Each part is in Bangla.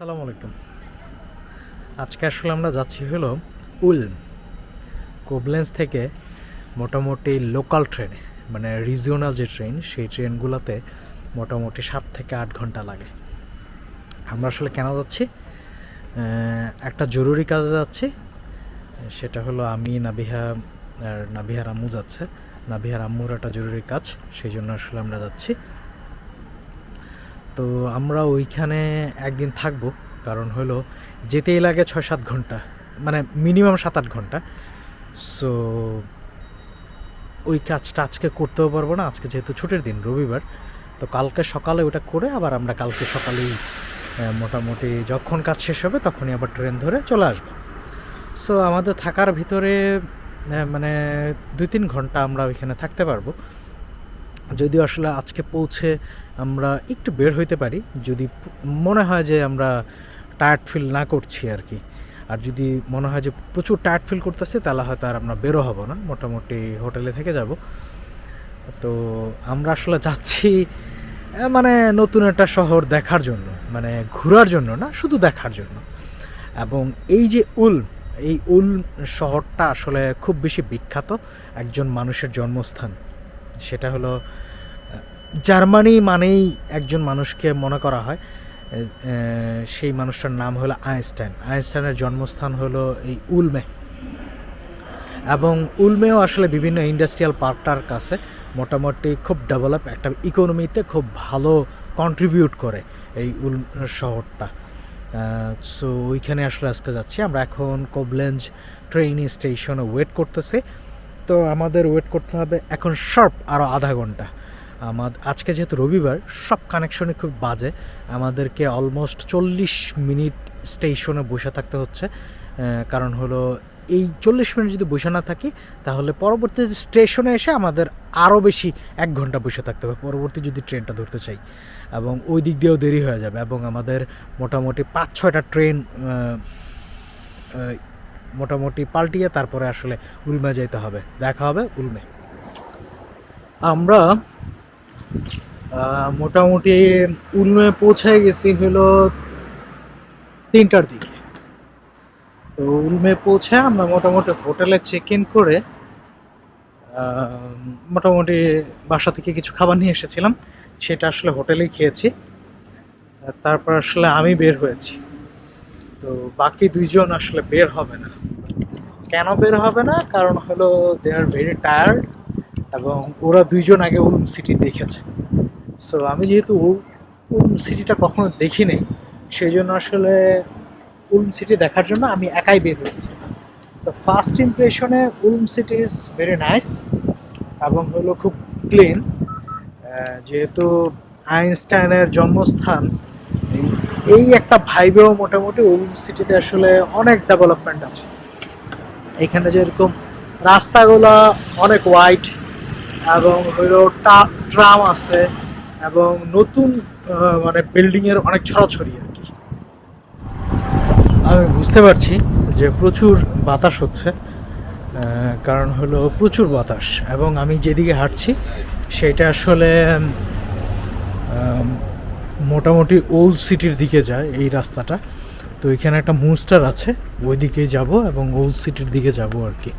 আসসালামু আলাইকুম। আজকে আসলে আমরা যাচ্ছি হলো উলম। কোবলেন্স থেকে মোটামুটি লোকাল ট্রেনে, মানে রিজিওনাল যে ট্রেন, সেই ট্রেনগুলোতে মোটামুটি 7 থেকে 8 ঘন্টা লাগে। আমরা আসলে কেন যাচ্ছি? একটা জরুরি কাজে যাচ্ছি। সেটা হলো আমি, নাবিহা আর নাবিহার আম্মু যাচ্ছে। নাবিহার আম্মুর একটা জরুরি কাজ, সেই জন্য আসলে আমরা যাচ্ছি। তো আমরা ওইখানে একদিন থাকবো, কারণ হলো যেতেই লাগে 6-7 ঘন্টা, মানে মিনিমাম 7-8 ঘন্টা। সো ওই কাজটা আজকে করতেও পারবো না, আজকে যেহেতু ছুটির দিন, রবিবার। তো কালকে সকালে ওটা করে আবার আমরা কালকে সকালেই মোটামুটি যখন কাজ শেষ হবে তখনই আবার ট্রেন ধরে চলে আসবো। সো আমাদের থাকার ভিতরে মানে 2-3 ঘন্টা আমরা ওইখানে থাকতে পারবো। যদিও আসলে আজকে পৌঁছে আমরা একটু বের হইতে পারি, যদি মনে হয় যে আমরা টায়ার্ড ফিল না করছি আর কি। আর যদি মনে হয় যে প্রচুর টায়ার্ড ফিল করতেছে, তাহলে হয়তো আর আমরা বেরো হব না, মোটামুটি হোটেলে থেকে যাব। তো আমরা আসলে যাচ্ছি মানে নতুন একটা শহর দেখার জন্য, মানে ঘোরার জন্য না, শুধু দেখার জন্য। এবং এই যে এই শহরটা আসলে খুব বেশি বিখ্যাত একজন মানুষের জন্মস্থান। সেটা হলো জার্মানি মানেই একজন মানুষকে মনে করা হয়, সেই মানুষটার নাম হলো আইনস্টাইনের জন্মস্থান হলো এই উলমে। এবং উলমেও আসলে বিভিন্ন ইন্ডাস্ট্রিয়াল পার্কটার কাছে মোটামুটি খুব ডেভেলপ একটা ইকোনমিতে খুব ভালো কন্ট্রিবিউট করে এই শহরটা। সো ওইখানে আসলে আজকে যাচ্ছি আমরা। এখন কোবলেন্স ট্রেন স্টেশনে ওয়েট করতেছি। তো আমাদের ওয়েট করতে হবে এখন শার্প আরও আধা ঘন্টা। আজকে যেহেতু রবিবার, সব কানেকশনই খুব বাজে। আমাদেরকে অলমোস্ট 40 মিনিট স্টেশনে বসে থাকতে হচ্ছে। কারণ হলো এই 40 মিনিট যদি বসে না থাকি, তাহলে পরবর্তী স্টেশনে এসে আমাদের আরও বেশি 1 ঘন্টা বসে থাকতে হবে পরবর্তী যদি ট্রেনটা ধরতে চাই। এবং ওই দিক দিয়েও দেরি হয়ে যাবে, এবং আমাদের মোটামুটি 5-6টা ট্রেন মোটামুটি পাল্টিয়ে তারপরে আসলে উলমে যেতে হবে। দেখা হবে উলমে। আমরা মোটামুটি উলমে পৌঁছে গেছি হলো 3টার দিকে। তো উলমে পৌঁছে আমরা মোটামুটি হোটেলে চেক ইন করে মোটামুটি বাসা থেকে কিছু খাবার নিয়ে এসেছিলাম, সেটা আসলে হোটেলেই খেয়েছি। তারপর আসলে আমি বের হয়েছি। তো বাকি 2জন আসলে বের হবে না। কেন বের হবে না? কারণ হলো দে আর ভেরি টায়ার্ড, এবং ওরা 2জন আগে উলম সিটি দেখেছে। সো আমি যেহেতু উলম সিটিটা কখনো দেখিনি, সেই জন্য আসলে উলম সিটি দেখার জন্য আমি একাই বের হয়েছি। তো ফার্স্ট ইমপ্রেশনে Ulm city is very nice, এবং হলো খুব ক্লিন। যেহেতু আইনস্টাইনের জন্মস্থান, এই একটা ভাইবেও মোটামুটি উলম সিটিতে আসলে অনেক ডেভেলপমেন্ট আছে। এখানে যেরকম রাস্তাগুলো অনেক ওয়াইড, এবং হলো ট্রাম আছে, এবং নতুন মানে বিল্ডিংয়ের অনেক ছড়াছড়ি আর কি। আমি বুঝতে পারছি যে প্রচুর বাতাস হচ্ছে, কারণ হলো প্রচুর বাতাস, এবং আমি যেদিকে হাঁটছি সেটা আসলে মোটামুটি ওল্ড সিটির দিকে যায় এই রাস্তাটা। তো এখানে একটা মুস্টার আছে, ওই দিকেই যাব এবং ওল্ড সিটির দিকে যাব আর কি।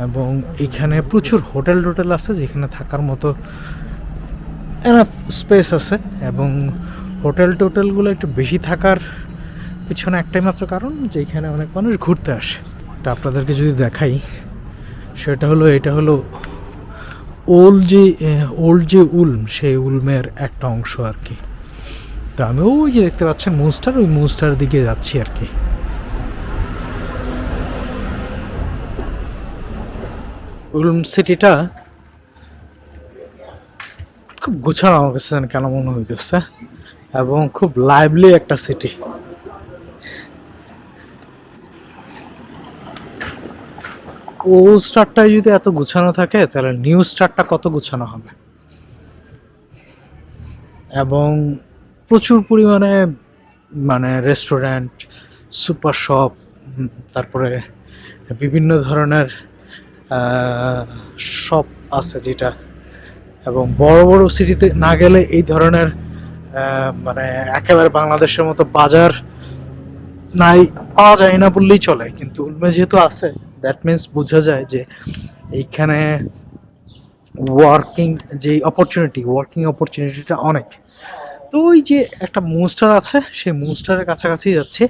এবং এখানে প্রচুর হোটেল আছে যেখানে থাকার মতো এনাফ স্পেস আছে। এবং টোটেলগুলো একটু বেশি থাকার পিছনে একটাই মাত্র কারণ, যে এখানে অনেক মানুষ ঘুরতে আসে। এটা আপনাদেরকে যদি দেখাই, সেটা হলো এটা হলো ওল্ড যে উলম, সেই উলমের একটা অংশ আর কি। তো আমি ওই যে দেখতে পাচ্ছেন মুস্টার, ওই মুস্টার দিকে যাচ্ছি আর কি। উলম সিটিটা খুব গুছানো আমার কাছে কেন মনে হইতেছে, এবং খুব লাইভলি একটা সিটি। ওল্ড স্টারটাই যদি এত গুছানো থাকে, তাহলে নিউ স্টারটা কত গুছানো হবে। এবং প্রচুর পরিমাণে মানে রেস্টুরেন্ট, সুপার শপ, তারপরে বিভিন্ন ধরনের শপ আছে যেটা, এবং বড় বড় সিটিতে না গেলে এই ধরনের মানে একেবারে বাংলাদেশের মতো বাজার নাই পাওয়া যায় না বললেই চলে, কিন্তু উলমে যেহেতু আছে দ্যাট মিন্স বোঝা যায় যে এইখানে ওয়ার্কিং অপরচুনিটিটা অনেক। তো ওই যে একটা মুস্টার আছে, সেই মুস্টারের কাছাকাছি যাচ্ছে,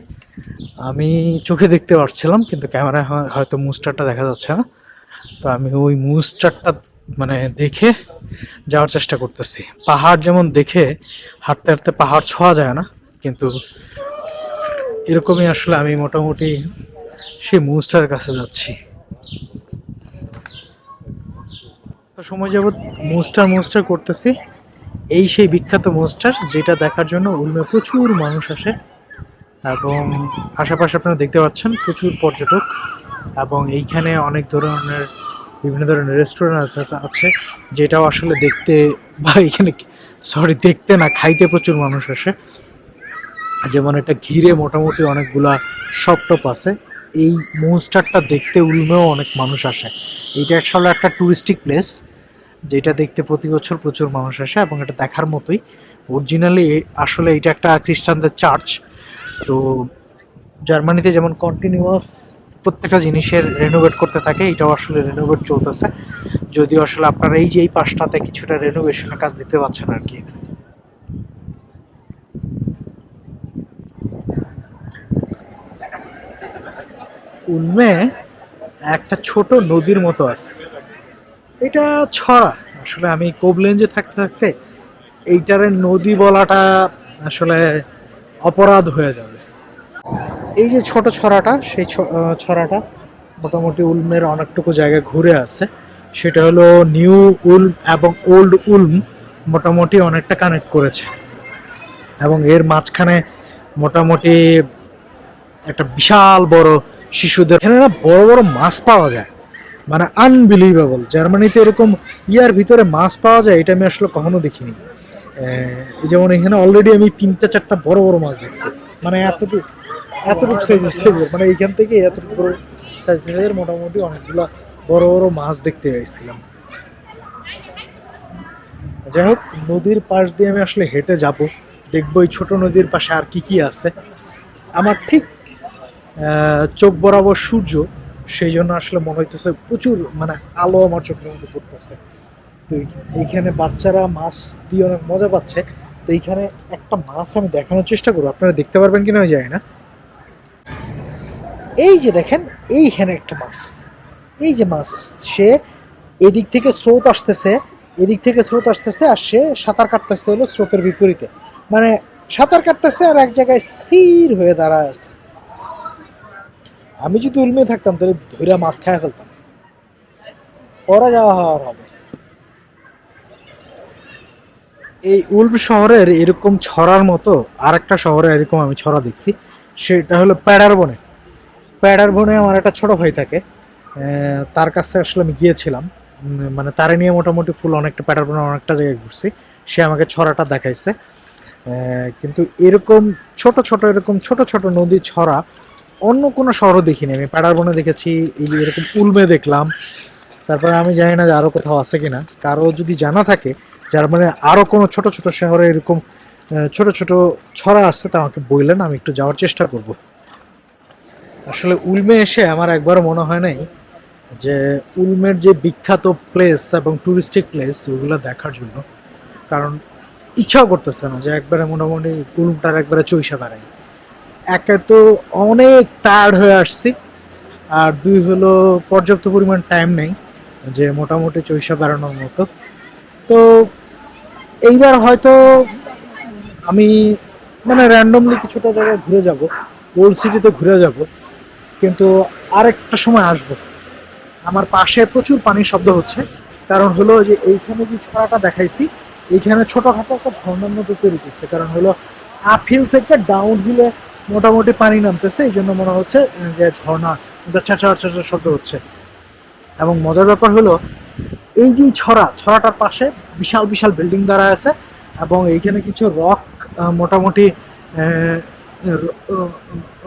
আমি চোখে দেখতে পাচ্ছিলাম কিন্তু ক্যামেরায় হয়তো মুস্টারটা দেখা যাচ্ছে না। তো আমি ওই মুস্টারটা মানে দেখে যাওয়ার চেষ্টা করতেছি। পাহাড় যেমন দেখে হাঁটতে হাঁটতে পাহাড় ছোঁয়া যায় না, কিন্তু এরকমই আসলে আমি মোটামুটি সেই মুস্টারের কাছে যাচ্ছি। তো সময় যাবৎ মুস্টার করতেছি। এই সেই বিখ্যাত মুস্টার যেটা দেখার জন্য উলমে প্রচুর মানুষ আসে, এবং আশেপাশে আপনারা দেখতে পাচ্ছেন প্রচুর পর্যটক, এবং এইখানে অনেক ধরনের বিভিন্ন ধরনের রেস্টুরেন্ট আছে যেটাও আসলে দেখতে, বা এখানে দেখতে না, খাইতে প্রচুর মানুষ আসে। যেমন এটা ঘিরে মোটামুটি অনেকগুলা শপ টপ আছে। এই মনস্টারটা দেখতে উলমেও অনেক মানুষ আসে। এইটা আসলে একটা টুরিস্টিক প্লেস যেটা দেখতে প্রতি বছর প্রচুর মানুষ আসে, এবং এটা দেখার মতোই। অরিজিনালি আসলে এটা একটা খ্রিস্টানদের চার্চ। তো জার্মানিতে যেমন কন্টিনিউয়াস প্রত্যেকটা জিনিসের রেনোভেট করতে থাকে, এটাও আসলে রেনোভেট চলতেছে। যদিও আসলে আপনারা এই যে এই পাশটাতে কিছুটা রেনোভেশনের কাজ দেখতে পাচ্ছেন আর কি। উলমে একটা ছোট নদীর মতো আছে, এটা ছড়া। আসলে আমি কোবলেঞ্জে থাকতে থাকতে এইটারে নদী বলাটা আসলে অপরাধ হয়ে যাবে। এই যে ছোট ছড়াটা, সেই ছড়াটা মোটামুটি উলমের অনেকটুকু জায়গায় ঘুরে আছে। সেটা হলো নিউ উলম এবং ওল্ড উলম মোটামুটি অনেকটা কানেক্ট করেছে, এবং এর মাঝখানে মোটামুটি একটা বিশাল বড় শিশুদের এখানে না বড় বড় মাছ পাওয়া যায়, মানে আনবিলিভেবল। জার্মানিতে এরকম ইয়ার ভিতরে মাছ পাওয়া যায় এটা আমি আসলে কখনো দেখিনি। যেমন এখানে অলরেডি আমি 3-4টা বড় বড় মাছ দেখছি, মানে এতটুকু সাইজের, মানে এইখান থেকে এতটুকু বড় সাইজের মোটামুটি অনেকগুলো বড় বড় মাছ দেখতে চাইছিলাম। যাই হোক, নদীর পাশ দিয়ে আমি আসলে হেঁটে যাব, দেখবো এই ছোট নদীর পাশে আর কি কি আছে। আমার ঠিক চোখ বরাবর সূর্য, সেই জন্য আসলে মনে হইতেছে প্রচুর মানে আলো আমার চোখের মধ্যে পড়তেছে। তো এইখানে বাচ্চারা মাছ দিয়ে অনেক মজা পাচ্ছে। তো এইখানে একটা মাছ আমি দেখানোর চেষ্টা করবো, আপনারা দেখতে পারবেন কিনা আমি জানি না। এই যে দেখেন, এইখানে একটা মাছ, এই যে মাছ, সে এদিক থেকে স্রোত আসতেছে, আর সে সাঁতার কাটতেছে হলো স্রোতের বিপরীতে, মানে সাঁতার কাটতেছে আর এক জায়গায় স্থির হয়ে দাঁড়ায় আছে। আমি যদি উলমে থাকতাম তাহলে ধরে মাছ খায় ফেলতাম। পরে যাওয়া হওয়ার হবে। এই উলম শহরের এরকম ছড়ার মতো আরেকটা শহরে এরকম আমি ছড়া দেখছি, সেটা হলো প্যাডারবনে আমার একটা ছোট ভাই থাকে, তার কাছে আসলে আমি গিয়েছিলাম। মানে তারে নিয়ে মোটামুটি ফুল অনেকটা প্যাডারবনে অনেকটা জায়গায় ঘুরছি। সে আমাকে ছড়াটা দেখাইছে। কিন্তু এরকম ছোট ছোট নদী ছড়া অন্য কোনো শহরও দেখিনি আমি। প্যাডারবনে দেখেছি, এই যে এরকম উলমে দেখলাম। তারপরে আমি জানি না যে আরও কোথাও আছে কিনা, কারো যদি জানা থাকে যার মানে আরও কোনো ছোট ছোট শহরে এরকম ছোট ছোট ছড়া আছে তা আমাকে বললেন, আমি একটু যাওয়ার চেষ্টা করব। আসলে উলমে এসে আমার একবারও মনে হয় নাই যে উলমের যে বিখ্যাত প্লেস এবং টুরিস্টিক প্লেস ওইগুলো দেখার জন্য, কারণ ইচ্ছাও করতেছে না যে একবারে মোটামুটি উলমটার একবারে চৈষা বেড়াই। একে তো অনেক টায়ার্ড হয়ে আসছি, আর দুই হলো পর্যাপ্ত পরিমাণ টাইম নেই যে মোটামুটি চৈষা বেড়ানোর মতো। তো এইবার হয়তো আমি মানে র্যান্ডমলি কিছুটা জায়গায় ঘুরে যাব, ওল্ড সিটিতে ঘুরে যাব, কিন্তু আরেকটা সময় আসবো। আমার পাশে প্রচুর পানির শব্দ হচ্ছে, কারণ হলো যে এইখানে যে ছড়াটা দেখাইছি, এইখানে ছোটখাটো একটা ঝর্ণার মতো তৈরি করছে, কারণ হলো আপ হিল থেকে ডাউন হিলে মোটামুটি পানি নামতেছে, এই জন্য মনে হচ্ছে যে ঝর্ণা ছাড়া শব্দ হচ্ছে। এবং মজার ব্যাপার হলো এই যে ছড়াটার পাশে বিশাল বিশাল বিল্ডিং দাঁড়ায় আছে, এবং এইখানে কিছু রক মোটামুটি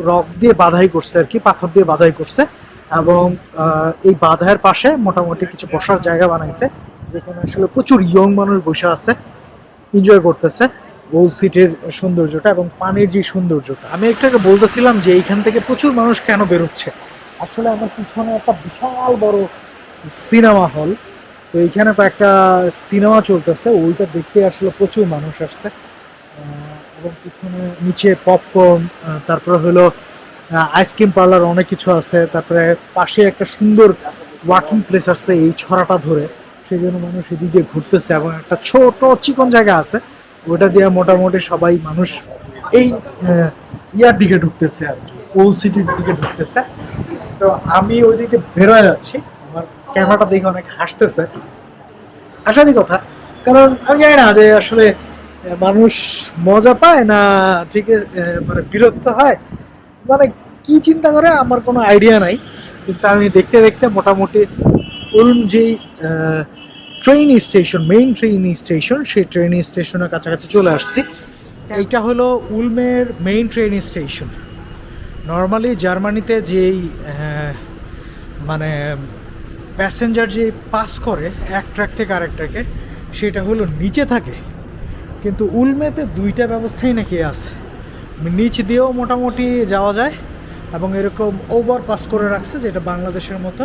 রক দিয়ে বাধাই করছে আর কি, পাথর দিয়ে বাধাই করছে, এবং এই বাধার পাশে মোটামুটি কিছু বসার জায়গা বানাইছে, যেখানে আসলে প্রচুর ইয়ং মানুষ বসে আছে, এনজয় করতেছে। ওল্ড সিটির সৌন্দর্যটা এবং পানির যে সৌন্দর্যটা। আমি একটু আগে বলতেছিলাম যে এইখান থেকে প্রচুর মানুষ কেন বেরোচ্ছে। আসলে আমার পিছনে একটা বিশাল বড় সিনেমা হল, তো এইখানে তো একটা সিনেমা চলতেছে, ওইটা দেখতে আসলে প্রচুর মানুষ আসছে। এবং পিছনে নিচে পপকর্ন, তারপরে হলো আইসক্রিম পার্লার, অনেক কিছু আছে। তারপরে পাশে একটা সুন্দর ওয়াকিং প্লেস আছে এই ছড়াটা ধরে, সেই জন্য মানুষ এদিকে ঘুরতেছে। এবং একটা ছোট চিকন জায়গা আছে, ওটা দিয়ে মোটামুটি সবাই মানুষ এই ইয়ার দিকে ঢুকতেছে আর কি, ওল্ড সিটির দিকে ঢুকতেছে। তো আমি ওই দিকে বেরোয় যাচ্ছি, আমার ক্যামেরাটা দেখে অনেক হাসতেছে, আসারই কথা। কারণ আমি জানি না যে আসলে মানুষ মজা পায় না ঠিক মানে বিরক্ত হয়, মানে কি চিন্তা করে আমার কোনো আইডিয়া নাই। কিন্তু আমি দেখতে দেখতে মোটামুটি উলম যেই train station, main train station, সেই ট্রেন স্টেশনের কাছাকাছি চলে আসছি। এইটা হলো উলমের মেইন ট্রেন স্টেশন। নর্মালি জার্মানিতে যেই মানে প্যাসেঞ্জার যে পাস করে এক ট্র্যাক থেকে আরেক ট্র্যাকে, সেটা হলো নিচে থাকে। কিন্তু উলমেতে দুইটা ব্যবস্থাই নাকি আছে, নিচ দিয়েও মোটামুটি যাওয়া যায় এবং এরকম ওভার পাস করে রাখছে, যেটা বাংলাদেশের মতো।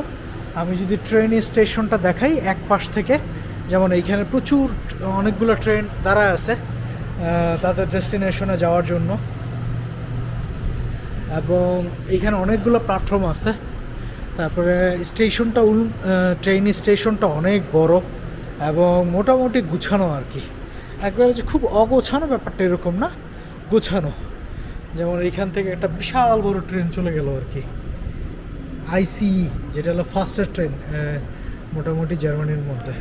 আমি যদি ট্রেন স্টেশনটা দেখাই এক পাশ থেকে, যেমন এইখানে প্রচুর অনেকগুলো ট্রেন দাঁড়ায় আছে তাদের ডেস্টিনেশনে যাওয়ার জন্য, এবং এইখানে অনেকগুলো প্ল্যাটফর্ম আছে। তারপরে স্টেশনটা ট্রেন স্টেশনটা অনেক বড় এবং মোটামুটি গুছানো আর কি। একবারে যে খুব অগোছানো ব্যাপারটা এরকম না, গোছানো। যেমন এইখান থেকে একটা বিশাল বড় ট্রেন চলে গেল আর কি, আইসিই, যেটা হলো ফাস্টেস্ট ট্রেন মোটামুটি জার্মানির মধ্যে।